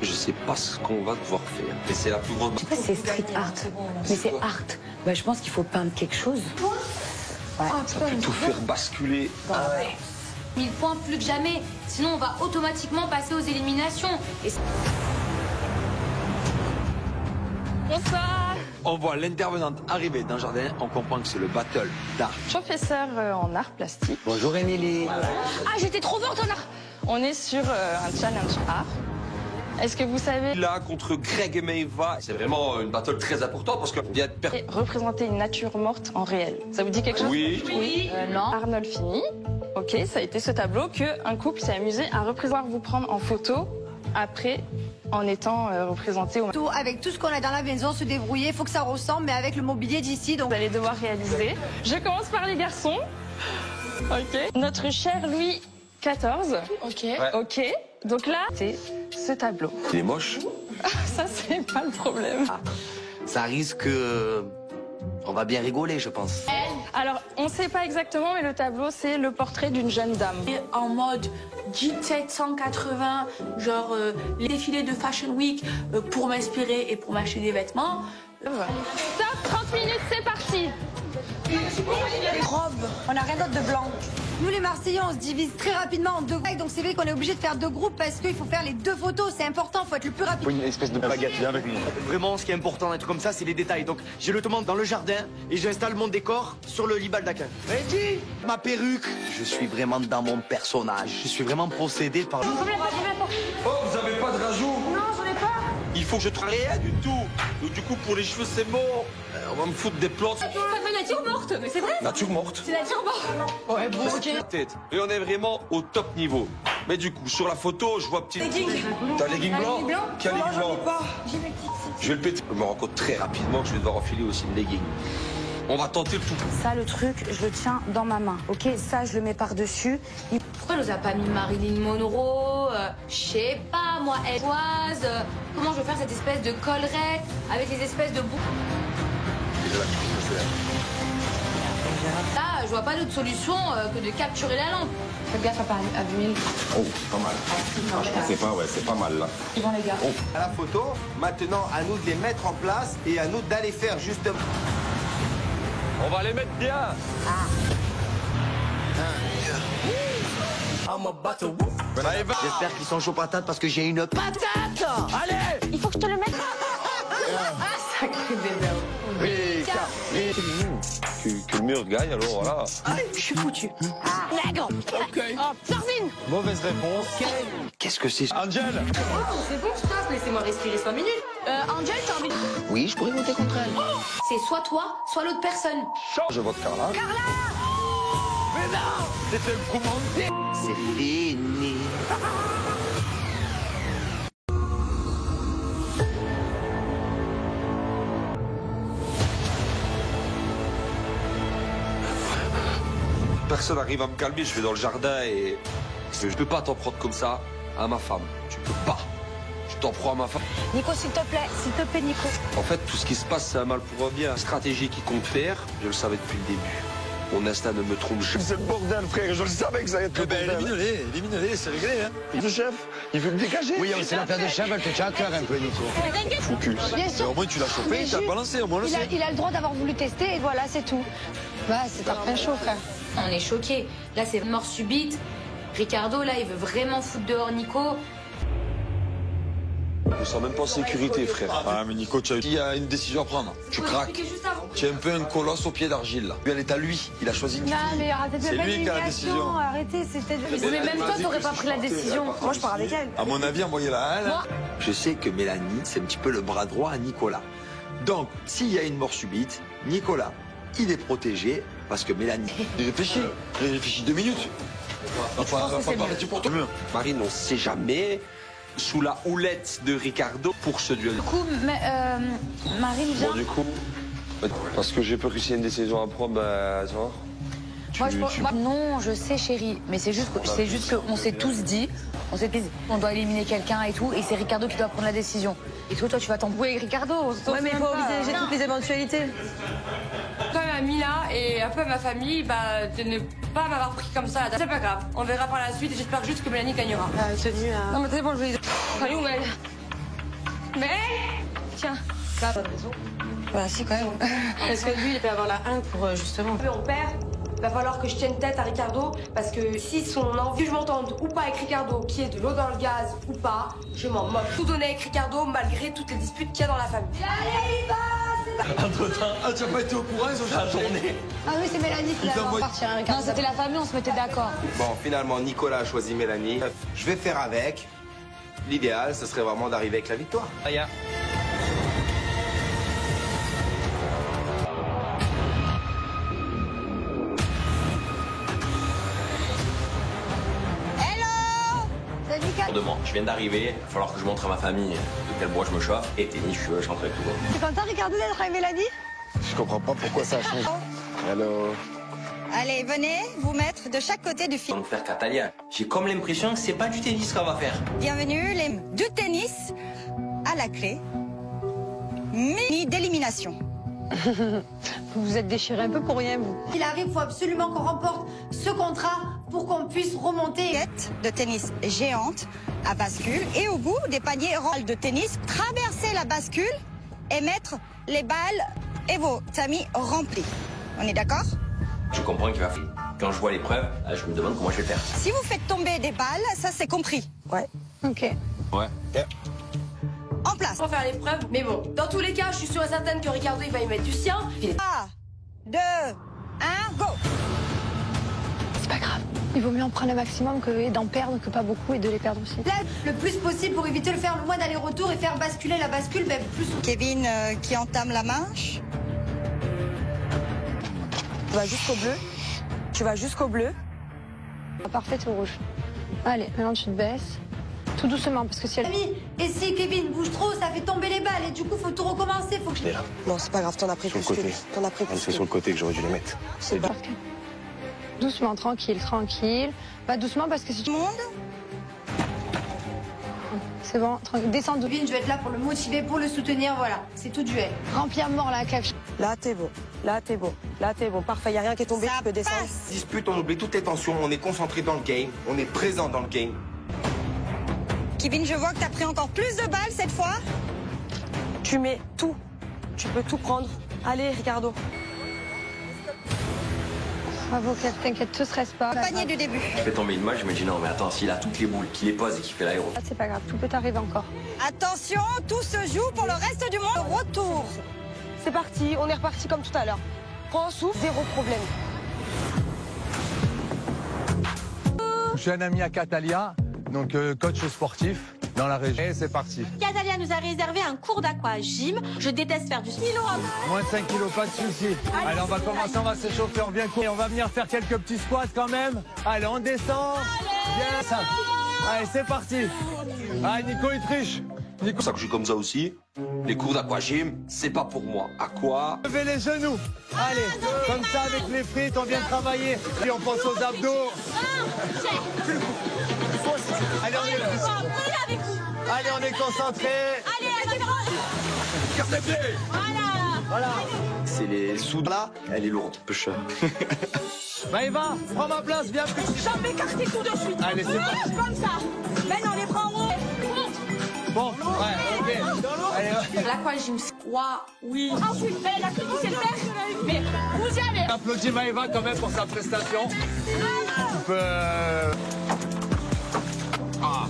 Je sais pas ce qu'on va devoir faire. Mais c'est la plus grande... Je sais pas si c'est street art, mais c'est art. Bah, je pense qu'il faut peindre quelque chose. Ouais. Ça peut tout faire basculer. Ah ouais. 1000 points plus que jamais. Sinon, on va automatiquement passer aux éliminations. Et... Bonsoir. On voit l'intervenante arriver dans le jardin, on comprend que c'est le battle d'art. Professeur en art plastique. Bonjour, Émilie. Ah, j'étais trop forte en art. On est sur un challenge art. Est-ce que vous savez... Là, contre Greg et Maëva, c'est vraiment une battle très importante parce que vient de perdre... Représenter une nature morte en réel. Ça vous dit quelque chose? Oui. Oui. Non. Arnolfini. Ok, ça a été ce tableau qu'un couple s'est amusé à représenter, vous prendre en photo après en étant représenté au... Avec tout ce qu'on a dans la maison, se débrouiller, il faut que ça ressemble, mais avec le mobilier d'ici, donc... Vous allez devoir réaliser. Je commence par les garçons. Ok. Notre cher Louis XIV. Ok. Ouais. Ok. Donc là, c'est ce tableau. Il est moche. Ça, c'est pas le problème. Ça risque... On va bien rigoler, je pense. Alors, on sait pas exactement, mais le tableau, c'est le portrait d'une jeune dame. En mode 1780, genre les défilés de Fashion Week pour m'inspirer et pour m'acheter des vêtements. Stop, 30 minutes, c'est parti. Robe, on n'a rien d'autre de blanc. Nous les Marseillais, on se divise très rapidement en deux groupes, donc c'est vrai qu'on est obligé de faire deux groupes parce qu'il faut faire les deux photos, c'est important, il faut être le plus rapide. Une espèce de baguette, viens avec nous. Vraiment, ce qui est important dans un truc comme ça, c'est les détails. Donc, j'ai le demande dans le jardin et j'installe mon décor sur le lit baldaquin. Reggie, ma perruque. Je suis vraiment dans mon personnage. Je suis vraiment possédé par... Oh, vous avez pas de rajout? Non, j'en ai pas. Il faut que je travaille rien du tout. Donc, du coup, pour les cheveux, c'est mort. On va me foutre des plantes. Ça fait nature morte, mais c'est vrai. Nature morte. C'est nature morte. Ouais, bon, ok. Tête. Et on est vraiment au top niveau. Mais du coup, sur la photo, je vois petit... Legging. T'as un legging blanc? Quel legging blanc? J'ai mes petites. Je vais le péter. Je me rends compte très rapidement que je vais devoir enfiler aussi une legging. On va tenter le tout. Ça, le truc, je le tiens dans ma main. Ok, ça, je le mets par-dessus. Pourquoi elle nous a pas mis Marilyn Monroe? Je sais pas, moi, Edouard. Comment je vais faire cette espèce de collerette avec les espèces de boucles? Là, je vois pas d'autre solution que de capturer la lampe. Faites gaffe à pas abîmer. Oh, pas mal. C'est pas mal là. Ils vont les gars. À la photo, maintenant à nous de les mettre en place et à nous d'aller faire justement. On va les mettre bien. J'espère qu'ils sont chauds patates parce que j'ai une patate. Allez. Il faut que je te le mette. Sacré bébé. Que le mur gagne, alors voilà. Je suis foutu. Nègre. Ok. Oh, Tarzine. Mauvaise réponse. Qu'est-ce que c'est? Angel. C'est bon, stop, laissez-moi respirer 5 minutes. Angel, t'as envie de... Oui, je pourrais voter contre elle. C'est soit toi, soit l'autre personne. Je vote Carla. Mais non, c'était le commandé. C'est fini. Personne n'arrive à me calmer, je vais dans le jardin et... Je peux pas t'en prendre comme ça à ma femme. Tu peux pas. Je t'en prends à ma femme. Nico, s'il te plaît, Nico. En fait, tout ce qui se passe, c'est un mal pour un bien. La stratégie qu'il compte faire, je le savais depuis le début. Mon instinct ne me trompe jamais. C'est le bordel, frère. Je le savais que ça allait être le bordel. Élimine-les, c'est réglé, hein. Le chef, il veut me dégager. Oui, c'est la paire de chef, elle te tient à cœur un peu, Nico. Fou cul. Bien sûr. Mais au moins, tu l'as chopé, tu l'as balancé, au moins le sait. Il a le droit d'avoir voulu tester et voilà, c'est tout. Bah, c'est un pain chaud, frère. On est choqués. Là, c'est mort subite. Ricardo, là, il veut vraiment foutre dehors Nico. Je me sens même pas en sécurité, frère. Ah, mais Nico, il y a une décision à prendre. Tu craques. Tu es un peu un colosse au pied d'argile, là. Elle est à lui. Il a choisi. Non, mais arrêtez de C'est faire lui qui a la décision. Arrêtez, c'était... Mais même toi, t'aurais pas pris la décision. Moi, je pars avec elle. À mon avis, envoyez-la. Je sais que Mélanie, c'est un petit peu le bras droit à Nicolas. Donc, s'il y a une mort subite, Nicolas, il est protégé parce que Mélanie... Il réfléchit 2 minutes. Marine, on sait jamais. Sous la houlette de Ricardo pour ce duel. Du coup, Marine vient. Bon, du coup, parce que j'ai peur que s'il y a une décision à prendre, bah, tu vois. Non, je sais, chérie, mais c'est juste qu'on s'est tous dit, on doit éliminer quelqu'un et tout, et c'est Ricardo qui doit prendre la décision. Et toi, tu vas t'embrouiller avec Ricardo. Ouais, mais il faut envisager toutes les éventualités. Quand même à Mila et un peu à ma famille, de ne pas m'avoir pris comme ça. C'est pas grave, on verra par la suite et j'espère juste que Mélanie gagnera. Tenue à... Non mais c'est bon, je vais... Allez, où elle? Mais... Tiens. Bah si, quand même. Parce que lui, il peut avoir la 1 pour justement... On perd. Il va falloir que je tienne tête à Ricardo parce que si son envie, je m'entende ou pas avec Ricardo, qui est de l'eau dans le gaz ou pas, je m'en moque. Tout donner avec Ricardo malgré toutes les disputes qu'il y a dans la famille. Allez, va! Entre-temps, tu n'as pas été au courant, ils ont déjà tourné. Ah oui, c'est Mélanie qui l'a fait partir. Non, c'était la famille, on se mettait d'accord. Bon, finalement, Nicolas a choisi Mélanie. Je vais faire avec. L'idéal, ce serait vraiment d'arriver avec la victoire. Je viens d'arriver, il va falloir que je montre à ma famille de quel bois je me chauffe. Et tennis, je rentre avec tout le monde. C'est content, Ricardo, d'être avec Mélanie? Je comprends pas pourquoi ça a changé. Hello. Allez, venez vous mettre de chaque côté du On va film. nous faire Catalia. J'ai comme l'impression que c'est pas du tennis qu'on va faire. Bienvenue, du tennis à la clé. Mini d'élimination. Vous vous êtes déchiré un peu pour rien, vous. Il arrive, il faut absolument qu'on remporte ce contrat pour qu'on puisse remonter. Tête de tennis géante à bascule et au bout des paniers ronds de tennis, traverser la bascule et mettre les balles et vos amis remplis. On est d'accord? Je comprends qu'il va faire. Quand je vois l'épreuve, je me demande comment je vais faire. Si vous faites tomber des balles, ça c'est compris. Ouais. Ok. Ouais. En place. Pour faire l'épreuve, mais bon, dans tous les cas, je suis sûre et certaine que Ricardo, il va y mettre du sien. 3, 2, 1, go! C'est pas grave. Il vaut mieux en prendre le maximum que d'en perdre que pas beaucoup et de les perdre aussi. Là, le plus possible pour éviter de faire le moins d'aller-retour et faire basculer la bascule, mais plus. Kevin qui entame la manche. Tu vas jusqu'au bleu. Tu vas jusqu'au bleu. Parfait, au rouge. Allez, maintenant tu te baisses. Tout doucement, parce que si elle... Et si Kevin bouge trop, ça fait tomber les balles et du coup, faut tout recommencer. Faut que je... Non, c'est pas grave, t'en as pris plus que lui. T'en as pris plus. C'est sur le côté que j'aurais dû les mettre. C'est bon. Doucement, tranquille, tranquille. Pas doucement parce que si tu... Monde. C'est bon, tranquille. Descends doucement. Kevin, je vais être là pour le motiver, pour le soutenir, voilà. C'est tout duel. Remplis à mort la cave. Là, t'es beau. Là, t'es beau. Là, t'es beau. Parfait, y a rien qui est tombé, tu peux descendre. Dispute, on oublie toutes les tensions, on est concentré dans le game, on est présent dans le game. Kevin, je vois que t'as pris encore plus de balles cette fois. Tu mets tout. Tu peux tout prendre. Allez, Ricardo. Bravo, t'inquiète, te stresse pas. Le panier du début. Je fais tomber une main, je me dis non, mais attends, s'il a toutes les boules, qu'il les pose et qu'il fait l'aéro. Ah, c'est pas grave, tout peut t'arriver encore. Attention, tout se joue pour le reste du monde. Retour. C'est parti, on est reparti comme tout à l'heure. Prends un souffle, zéro problème. Je suis un ami à Catalia, donc coach sportif dans la région. Et c'est parti. Catalia nous a réservé un cours d'aquagym. Je déteste faire du stylo. Moins de 5 kilos, pas de soucis. Allez, on va commencer, on va s'échauffer, on vient courir. On va venir faire quelques petits squats quand même. Allez, on descend. Bien ça. Allez, c'est parti. Allez, Nico, il triche. C'est pour ça que je suis comme ça aussi. Les cours d'aquagym, c'est pas pour moi. À quoi? Levez les genoux. Allez, comme ça avec les frites, on vient travailler. Puis on pense aux abdos. Allez, on est... Allez, on est concentré. Voilà. C'est les sous là, elle est lourde, peu cher. Maëva, prends ma place, viens. Jambes écartées tout de suite. Allez, c'est parti. Comme ça. Maintenant, les bras en haut. Bon, ouais, ok. Allez, L'aquagym, oui. Ensuite, la clinique, c'est le faire. Mais vous y allez. Applaudis Maëva quand même pour sa prestation. Tu peux... Ah,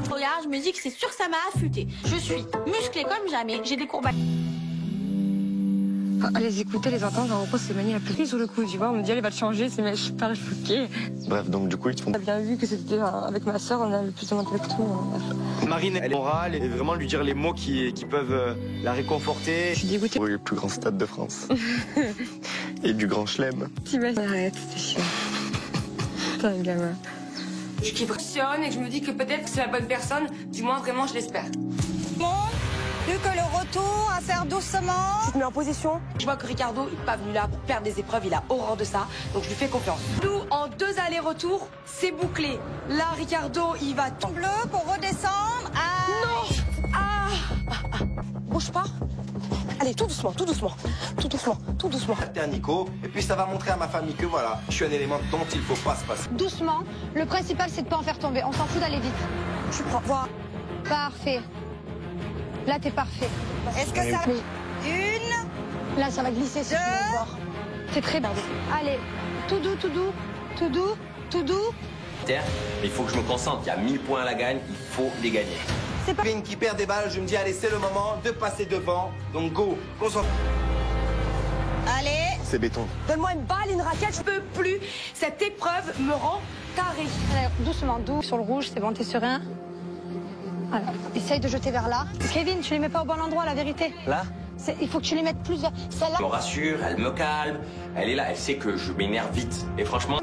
Regarde, je me dis que c'est sûr que ça m'a affûté. Je suis musclée comme jamais, j'ai des courbatures. Les écouter, les entendre, en gros, c'est Mani la plus prise sur le coup, tu vois. On me dit, elle va te changer, c'est super choquée. Bref, donc du coup, ils te font. On a bien vu que c'était avec ma soeur, on a le plus de mental que tout. Marine, elle est morale et vraiment lui dire les mots qui peuvent la réconforter. Je suis dégoûtée. Oui, le plus grand stade de France. Et du grand chelem. T'imagines, arrête, c'est chiant. Putain, gamin. Je kiffe et que je me dis que peut-être que c'est la bonne personne, du moins vraiment je l'espère. Bon, plus que le retour à faire doucement. Je te mets en position. Je vois que Ricardo, il n'est pas venu là pour perdre des épreuves, il a horreur de ça, donc je lui fais confiance. Nous, en 2 allers-retours, c'est bouclé. Là, Ricardo, il va tomber. Bleu pour redescendre. Non. Bouge pas. Allez, tout doucement, tout doucement, tout doucement, tout doucement. T'es un Nico, et puis ça va montrer à ma famille que voilà, je suis un élément dont il faut pas se passer. Doucement. Le principal, c'est de pas en faire tomber. On s'en fout d'aller vite. Tu prends. Voilà. Parfait. Là, t'es parfait. Est-ce que ça... Oui. Une... Là, ça va glisser si tu veux voir. C'est très bien. Allez, tout doux, tout doux, tout doux, tout doux. Mais il faut que je me concentre. Il y a 1000 points à la gagne, il faut les gagner. C'est pas une qui perd des balles, je me dis allez c'est le moment de passer devant, donc go, on s'en... Allez. C'est béton. Donne-moi une balle, une raquette, je peux plus. Cette épreuve me rend taré. Allez, doucement, doux. Sur le rouge, c'est bon, t'es serein. Alors, essaye de jeter vers là. Kevin, tu les mets pas au bon endroit, la vérité. Là? Il faut que tu les mettes plus vers... Celle-là. Elle me rassure, elle me calme. Elle est là, elle sait que je m'énerve vite. Et franchement...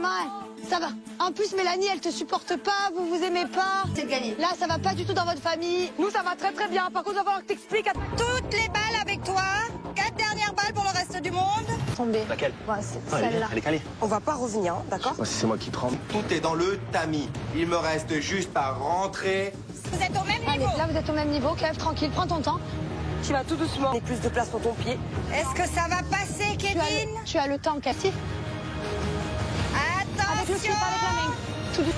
Ça va. En plus, Mélanie, elle te supporte pas, vous vous aimez pas. C'est gagné. Là, ça va pas du tout dans votre famille. Nous, ça va très très bien. Par contre, il va falloir que t'expliques à... Toutes les balles avec toi. 4 dernières balles pour le reste du monde. Tombée. Laquelle? Ouais, c'est celle-là. Elle est calée. On va pas revenir, d'accord? Si c'est moi qui tremble. Tout est dans le tamis. Il me reste juste à rentrer. Vous êtes au même Allez, niveau. là, vous êtes au même niveau. Kev, tranquille, prends ton temps. Tu vas tout doucement. Et plus de place pour ton pied. Est-ce que ça va passer, Kevin? Tu as le temps, Kev. Si. Attention. Avec le pied, pas avec la main. Tout doux.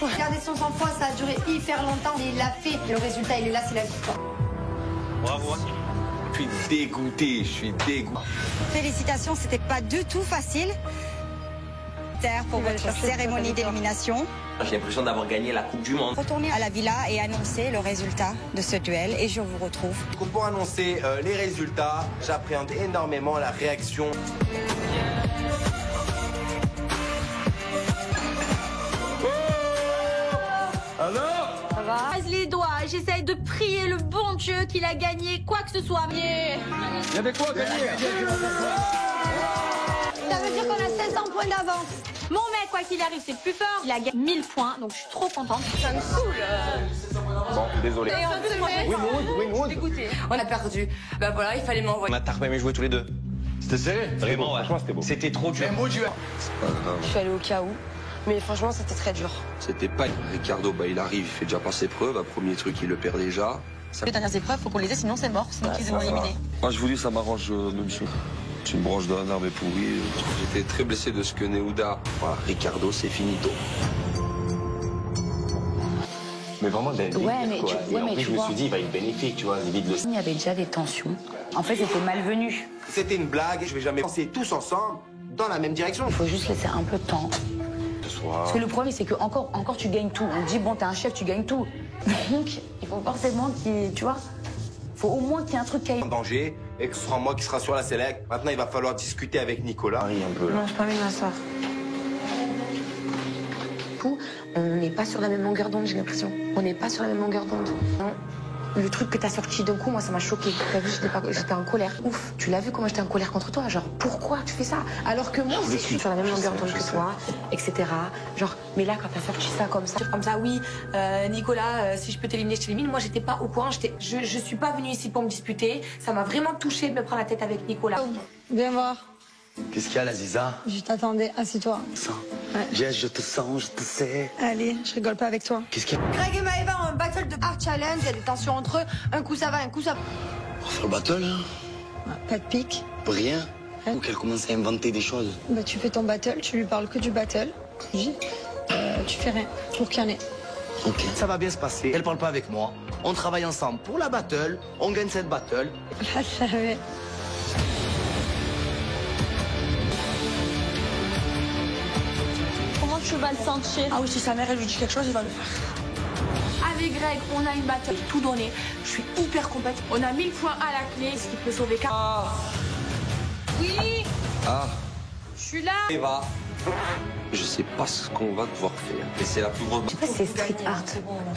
Regardez son sang-froid, ça a duré hyper longtemps, mais il l'a fait. Le résultat, il est là, c'est la victoire. Bravo. Je suis dégoûté, je suis dégoûté. Félicitations, c'était pas du tout facile. Pour votre cérémonie d'élimination. J'ai l'impression d'avoir gagné la Coupe du Monde. Retournez à la villa et annoncez le résultat de ce duel et je vous retrouve. Pour annoncer les résultats, j'appréhende énormément la réaction. Alors? Ça va? Croise les doigts, j'essaye de prier le bon Dieu qu'il a gagné quoi que ce soit. Il y avait quoi gagner? Ça veut dire qu'on a 700 points d'avance. Mon mec, quoi qu'il arrive, c'est le plus fort. Il a gagné 1000 points, donc je suis trop contente. Ça me saoule. Bon, désolé. On a perdu. Bah voilà, il fallait m'envoyer. On a même joué tous les deux. C'était serré? Vraiment, ouais. Franchement, c'était beau. C'était trop dur. Je suis allée au cas où. Mais franchement, c'était très dur. C'était pas Ricardo, bah il arrive, il fait déjà pas ses preuves. Un premier truc, il le perd déjà. Les dernières épreuves, faut qu'on les ait, sinon c'est mort. Sinon qu'ils vont éliminer. Moi, je vous dis, ça m'arrange même chose. C'est une branche d'un arbre pourrie. J'étais très blessé de ce que Neuda. Voilà, Ricardo, c'est finito. Mais vraiment, Ouais, mais tu je me vois. suis dit, il va être bénéfique, tu vois, vide le. Il y avait déjà des tensions. En fait, c'était malvenu. C'était une blague, je vais jamais penser tous ensemble dans la même direction. Il faut juste laisser un peu de temps. Parce que le problème, c'est que encore tu gagnes tout. On dit, bon, t'es un chef, tu gagnes tout. Donc, il faut forcément tu vois, faut au moins qu'il y ait un truc qui aille. En danger et que ce sera moi qui sera sur la select. Maintenant, il va falloir discuter avec Nicolas. Un peu. Non, j'ai pas envie de m'asseoir. On n'est pas sur la même longueur d'onde, j'ai l'impression. On n'est pas sur la même longueur d'onde. Le truc que t'as sorti d'un coup, moi, ça m'a choqué. T'as vu, j'étais en colère. Ouf, tu l'as vu comment j'étais en colère contre toi. Genre, pourquoi tu fais ça? Alors que moi aussi, je suis sur la même longueur d'onde que toi, etc. Genre, mais là, quand t'as sorti ça comme ça, oui, Nicolas, si je peux t'éliminer, je t'élimine. Moi, j'étais pas au courant. Je suis pas venue ici pour me disputer. Ça m'a vraiment touchée de me prendre la tête avec Nicolas. Viens voir. Qu'est-ce qu'il y a, la Ziza? Je t'attendais, assis-toi. Ouais. Je te sens, je te sais. Allez, je rigole pas avec toi. Qu'est-ce qu'il y a? Greg et Maëva ont un battle de Art Challenge, il y a des tensions entre eux. Un coup ça va, un coup ça... On va faire le battle, hein? Pas de pique. Pour rien? Hein? Ou qu'elle commence à inventer des choses? Bah, tu fais ton battle, tu lui parles que du battle. Tu fais rien pour qu'il y en ait. Ok. Ça va bien se passer. Elle parle pas avec moi. On travaille ensemble pour la battle. On gagne cette battle. tu vas le sentir. Ah oui, si sa mère elle lui dit quelque chose, il va le faire. Avec Greg, on a une bataille, tout donné. Je suis hyper compétente. On a 1000 points à la clé, ce qui peut sauver 4. Oui. Ah. Je suis là. Eva. Je sais pas ce qu'on va devoir faire. Mais c'est la plus grande. Je sais pas si c'est street art,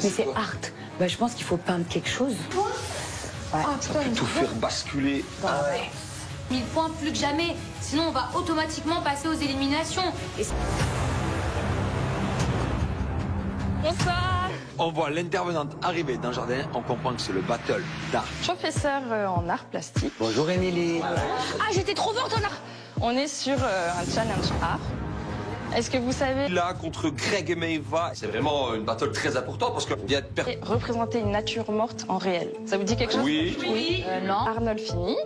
mais c'est art. Bah, je pense qu'il faut peindre quelque chose. Ouais. Ça peut tout faire basculer. Ah ouais. 1000 points plus que jamais. Sinon, on va automatiquement passer aux éliminations. Et... Bonsoir. On voit l'intervenante arriver dans le jardin, on comprend que c'est le battle d'art. Professeur en art plastique. Bonjour Émilie. Ah, j'étais trop forte en art. On est sur un challenge art. Est-ce que vous savez... Là, contre Greg et Maeva, c'est vraiment une battle très importante parce qu'il y a représenter une nature morte en réel. Ça vous dit quelque chose? Oui. Oui. Non. Arnold Fini.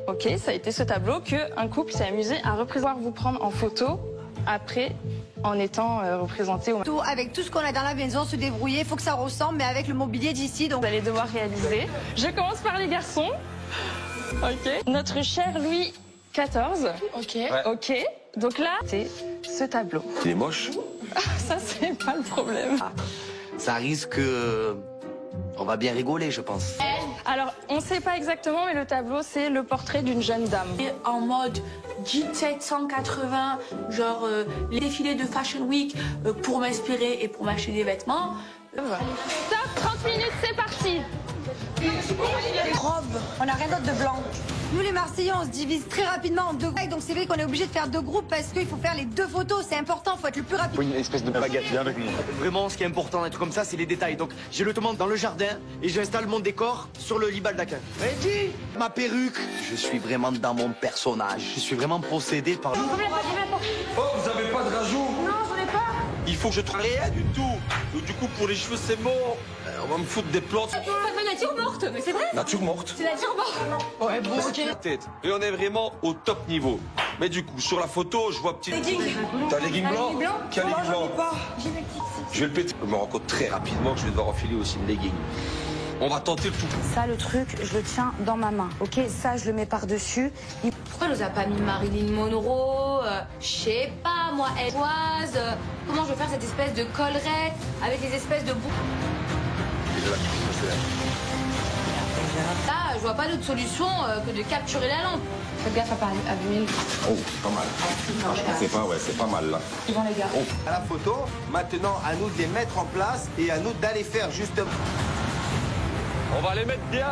Ok, ça a été ce tableau qu'un couple s'est amusé à représenter, vous prendre en photo après en étant représenté au... Avec tout ce qu'on a dans la maison, se débrouiller, il faut que ça ressemble, mais avec le mobilier d'ici, donc... Vous allez devoir réaliser. Je commence par les garçons. Ok. Notre cher Louis XIV. Ok. Ouais. Ok. Donc là, c'est ce tableau. Il est moche. Ça, c'est pas le problème. Ça risque... On va bien rigoler, je pense. Alors, on sait pas exactement, mais le tableau, c'est le portrait d'une jeune dame. En mode 1780, genre les défilés de Fashion Week pour m'inspirer et pour m'acheter des vêtements. Stop, 30 minutes, c'est parti. Robe, on n'a rien d'autre de blanc. Nous les Marseillais, on se divise très rapidement en deux groupes, donc c'est vrai qu'on est obligé de faire deux groupes parce qu'il faut faire les deux photos, c'est important, il faut être le plus rapide. Une espèce de baguette, viens avec nous. Vraiment, ce qui est important dans un truc comme ça, c'est les détails. Donc, j'ai le demande dans le jardin et j'installe mon décor sur le lit baldaquin. Reggie, ma perruque. Je suis vraiment dans mon personnage. Je suis vraiment possédé par... Oh, vous avez pas de rajout? Non, j'en ai pas. Il faut que je trouve rien du tout. Du coup, pour les cheveux, c'est mort. On va me foutre des plantes. Ça fait nature morte, mais c'est vrai. Nature morte. C'est nature morte. Ouais, bon, ok. Tête. Et on est vraiment au top niveau. Mais du coup, sur la photo, je vois petit. T'as les leggings blancs? Quel legging blanc? Je vais le péter. Je me rends compte très rapidement que je vais devoir enfiler aussi une legging. On va tenter le tout. Ça, le truc, je le tiens dans ma main, ok? Ça, je le mets par-dessus. Pourquoi elle nous a pas mis Marilyn Monroe? Je sais pas, moi, Edouard. Comment je vais faire cette espèce de collerette avec les espèces de boucles? Là, je vois pas d'autre solution que de capturer la lampe. Faites gaffe à pas abîmer. Oh, pas mal. C'est pas, ouais, c'est pas mal là. Ils vont les gars. À la photo, maintenant à nous de les mettre en place et à nous d'aller faire justement. On va les mettre bien.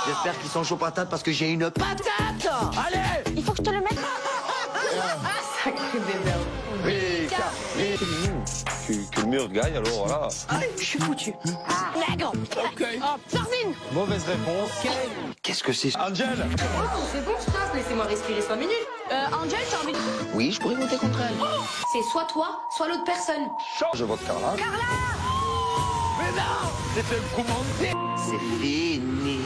J'espère qu'ils sont chauds patates parce que j'ai une patate. Allez. Il faut que je te le mette. Sacré bébé. Oui, que le mur gagne, alors voilà. Je suis foutu. Nègre. Ok. Tarzine. Mauvaise réponse. Qu'est-ce que c'est? Angel. C'est bon, stop, laissez-moi respirer 5 minutes. Angel, t'as envie de... Oui, je pourrais voter contre elle. C'est soit toi, soit l'autre personne. Je vote Carla. Mais non. C'était le commenté. C'est fini.